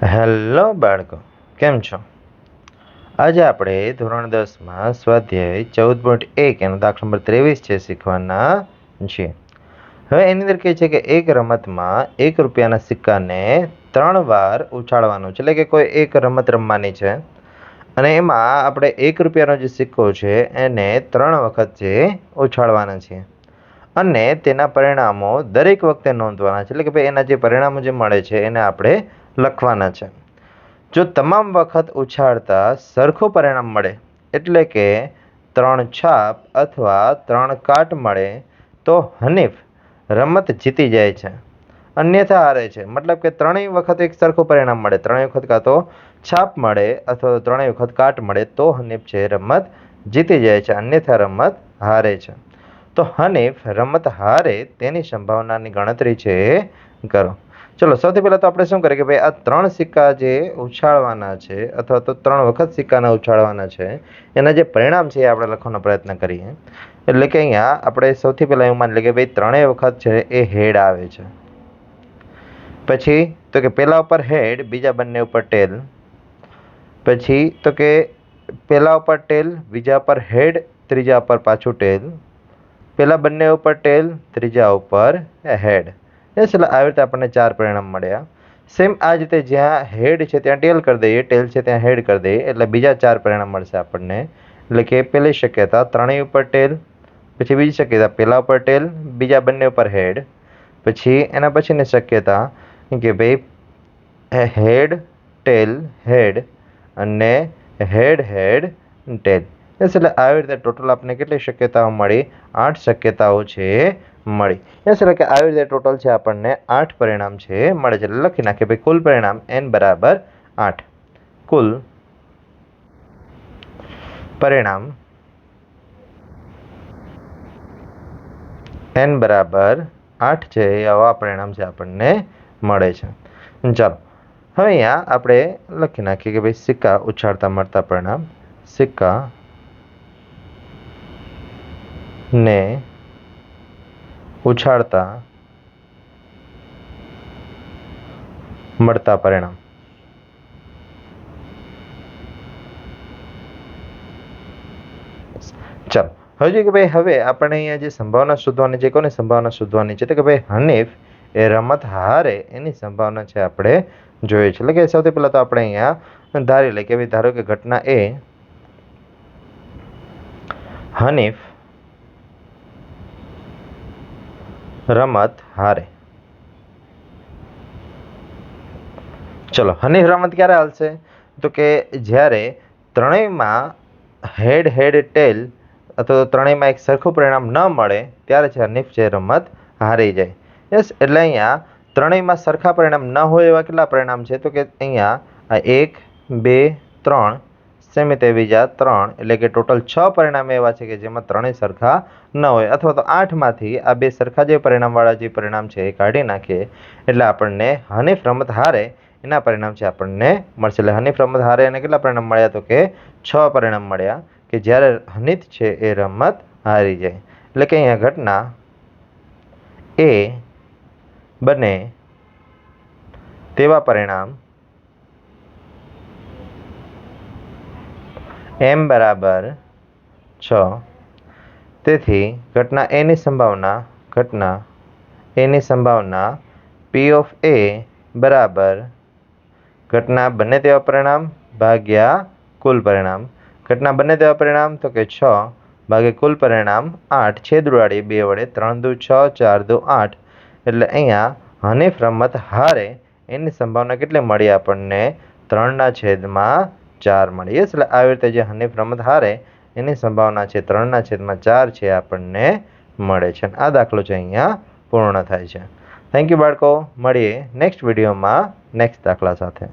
Hello બાળકો, કેમ છો? આજે આપણે ધોરણ 10માં સ્વાધ્યાય 14.1 એનો દાખલા નંબર 23 છે શીખવાના છીએ. હવે એની અંદર કહે છે કે એક રમતમાં ₹1ના સિક્કાને 3 વાર ઉછાળવાનું છે, એટલે કે કોઈ એક રમત રમવાની છે અને એમાં આપણે ₹1નો જે સિક્કો છે એને 3 વખત છે ઉછાળવાના છે અને તેના પરિણામો દરેક વખતે નોંધવાના છે, એટલે કે ભાઈ એના જે પરિણામો જે મળે છે એને આપણે લખવાના છે. જો તમામ વખત ઉછાળતા સરખું પરિણામ મળે, એટલે કે 3 છાપ અથવા 3 કાટ મળે તો હનીફ રમત જીતી જાય છે, અન્યથા હારે છે. મતલબ કે 3 વખત એક સરખું પરિણામ મળે, 3 વખત કાં તો છાપ મળે અથવા 3 વખત કાટ મળે તો હનીફ છે રમત જીતી જાય છે, અન્યથા રમત હારે છે. તો હનીફ રમત હારે તેની સંભાવનાની ગણતરી છે કરો. ચલો, સૌથી પહેલા તો આપણે શું કરીએ કે ભાઈ આ 3 સિક્કા જે ઉછાળવાના છે અથવા તો 3 વખત સિક્કાના ઉછાળવાના છે એના જે પરિણામ છે એ આપણે લખવાનો પ્રયત્ન કરીએ. એટલે કે અહીંયા આપણે સૌથી પહેલા એવું માની લઈએ કે ભાઈ 3 વખત છે એ હેડ આવે છે. પછી તો કે પહેલા ઉપર હેડ, બીજા બંને ઉપર ટેલ. પછી તો કે પહેલા ઉપર ટેલ, બીજા ઉપર હેડ, ત્રીજા ઉપર પાછું ટેલ. પહેલા બંને ઉપર ટેલ, ત્રીજા ઉપર હેડ. એટલે આવી રીતે આપણને 4 પરિણામ મળ્યા. સેમ આ જ રીતે જ્યાં હેડ છે ત્યાં ટેલ કરી દઈએ, ટેલ છે ત્યાં હેડ કરી દઈએ, એટલે બીજા 4 પરિણામ મળશે આપણને. એટલે કે પહેલી શક્યતા 3 ઉપર ટેલ, પછી બીજી શક્યતા પહેલા ઉપર ટેલ, બીજા બંને ઉપર હેડ. પછી એના પછીની શક્યતા કે ભાઈ હેડ ટેલ હેડ અને હેડ હેડ ટેલ. એટલે આવી રીતે ટોટલ આપણને કેટલી શક્યતાઓ મળી? 8 શક્યતાઓ છે મળી. એટલે કે આવી રીતે ટોટલ છે આપણને 8 પરિણામ છે મળે છે. એટલે લખી નાખીએ ભાઈ કુલ પરિણામ n બરાબર 8. કુલ પરિણામ n બરાબર 8 છે એ આવા પરિણામ છે આપણને મળે છે. ચાલો, હવે અહીંયા આપણે લખી નાખીએ કે ભાઈ સિક્કા ઉછાળતા મળતા પરિણામ. સિક્કા ને ઉછાળતા મળતા પરિણામ. ચાલો, હવે કે ભાઈ હવે આપણે અહીંયા જે સંભાવના શોધવાની છે, કોની સંભાવના શોધવાની છે? તો કે ભાઈ હનીફ એ રમત હારે એની સંભાવના છે આપણે જોઈએ છે. એટલે કે સૌથી પહેલા તો આપણે અહીંયા ધારી લઈએ કે ભાઈ ધારો કે ઘટના એ હનીફ રમત હારે. ચલો, હનીફ રમત ક્યારે હાલશે? તો કે જ્યારે ત્રણેયમાં હેડ હેડ ટેલ અથવા ત્રણેયમાં એક સરખું પરિણામ ન મળે ત્યારે છે હનીફ છે રમત હારી જાય. યસ, એટલે અહીંયા ત્રણેયમાં સરખા પરિણામ ન હોય એવા કેટલા પરિણામ છે? તો કે અહીંયા 1, 2, 3 સેમ તે બીજા 3, એટલે કે ટોટલ 6 પરિણામ એવા છે કે જેમાં ત્રણેય સરખા ન હોય. અથવા તો 8માંથી આ 2 સરખા જે પરિણામવાળા જે પરિણામ છે એ કાઢી નાખીએ એટલે આપણને હનીફ રમત હારે એના પરિણામ છે આપણને મળશે. એટલે હનીફ રમત હારે એને કેટલા પરિણામ મળ્યા? તો કે 6 પરિણામ મળ્યા કે જ્યારે હનીફ છે એ રમત હારી જાય. એટલે કે અહીંયા ઘટના એ બને તેવા પરિણામ m બરાબર 6. તેથી ઘટના એની સંભાવના P ઓફ A બરાબર ઘટના બને તેવા પરિણામ ભાગ્યા કુલ પરિણામ. ઘટના બને તેવા પરિણામ તો કે 6 ભાગ્યા કુલ પરિણામ 8. છેદ ઉડાડીએ 2 વડે, 3 દુ 6, 4 દુ 8. એટલે અહીંયા હનીફ રમત હારે એની સંભાવના કેટલી મળી આપણને? 3/4 મળી. એટલે આવી રીતે જે હનીફ રમત હારે એની સંભાવના છે 3/4 છે આપણને મળે છે. આ દાખલો છે અહીંયા પૂર્ણ થાય છે. થેન્ક યુ બાળકો. મળીએ નેક્સ્ટ વિડીયોમાં નેક્સ્ટ દાખલા સાથે.